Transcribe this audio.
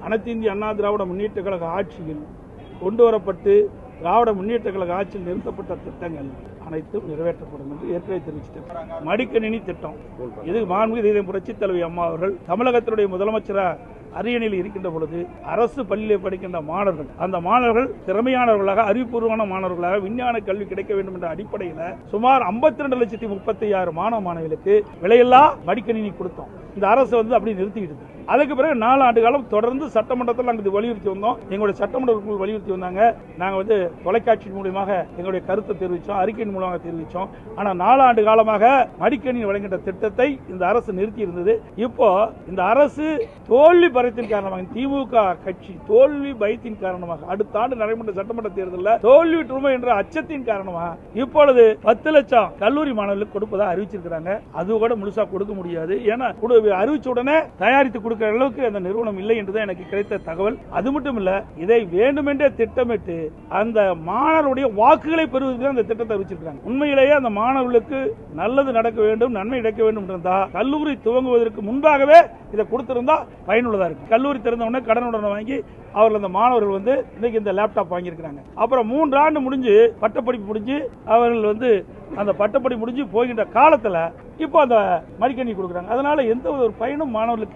அனைத்து இந்திய அண்ணா திராவிட முன்னேற்ற கழக ஆட்சியில் கொண்டு வரப்பட்டு திராவிட முன்னேற்ற கழக ஆட்சியில் நிறுத்தப்பட்ட திட்டங்கள் அனைத்தும் நிறைவேற்றப்படும் என்று ஏற்கனவே தெரிவிச்சிட்டார். மடிக்கணினி திட்டம், இது மாண்புமிகு புரட்சித் தலைவி அம்மா அவர்கள் தமிழகத்தினுடைய முதலமைச்சராக அரியணையில் இருக்கின்ற பொழுது அரசு பள்ளியில் படிக்கின்ற மாணவர்கள், அந்த மாணவர்கள் திறமையானவர்களாக, அறிவுபூர்வமான மாணவர்களாக விஞ்ஞான கல்வி கிடைக்க வேண்டும் என்ற அடிப்படையில் சுமார் 52,36,000 மாணவ மாணவிகளுக்கு விலையில்லா மடிக்கணினி கொடுத்தோம். இந்த அரசு அப்படி நிறுத்திக்கிட்டு அதுக்கு பிறகு 4 ஆண்டு காலம் தொடர்ந்து சட்டமன்றத்தில் நாங்கள் வலியுறுத்தி வந்தோம். எங்களுடைய சட்டமன்ற வலியுறுத்தி வந்தாங்க. நாங்கள் தொலைக்காட்சி மூலமாக எங்களுடைய கருத்தை தெரிவித்தோம், அறிக்கையின் மூலமாக தெரிவித்தோம். ஆனால் 4 ஆண்டு காலமாக மடிக்கணினி வழங்குகின்ற திட்டத்தை இந்த அரசு நிறுத்தி இருந்தது. இப்போ இந்த அரசு தோல்வி பயத்தின் காரணமாக, திமுக கட்சி தோல்வி பயத்தின் காரணமாக, அடுத்த ஆண்டு நடைபெற்ற சட்டமன்ற தேர்தலில் தோல்வி விட்டுருமோ என்ற அச்சத்தின் காரணமாக இப்பொழுது 10 லட்சம் கல்லூரி மாணவர்களுக்கு கொடுப்பதாக அறிவிச்சிருக்கிறாங்க. அது கூட முழுசா கொடுக்க முடியாது. ஏன்னா அறிவிச்ச உடனே தயாரித்து கொடுக்கிற அளவுக்கு அந்த நிறுவனம் இல்லை என்றுதான் எனக்கு கிடைத்த தகவல். அது மட்டும் இல்ல, இதை வேண்டுமென்றே திட்டமிட்டு அந்த மாணவருடைய வாக்குகளை பெறுவதற்கு அந்த திட்டத்தை அறிவிச்சிருக்காங்க. உண்மையிலேயே அந்த மாணவர்களுக்கு நல்லது நடக்க வேண்டும், நன்மை நடக்க வேண்டும் இருந்தா கல்லூரி துவங்குவதற்கு முன்பாகவே இதை கொடுத்திருந்தா பயனுள்ளதா இருக்கு. கல்லூரி திறந்த உடனே கடனுடன் வாங்கி அவர்கள் அந்த மாணவர்கள் இன்னைக்கு இந்த லேப்டாப் வாங்கியிருக்கிறாங்க. அப்புறம் 3 ஆண்டு முடிஞ்சு பட்டப்படிப்பு முடிஞ்சு அவர்கள் அந்த பட்டப்படி முடிஞ்சு போகின்ற காலத்துல இப்போ அந்த மடிக்கணினி கொடுக்குறாங்க. அதனால எந்த ஒரு பயனும் மாணவர்களுக்கு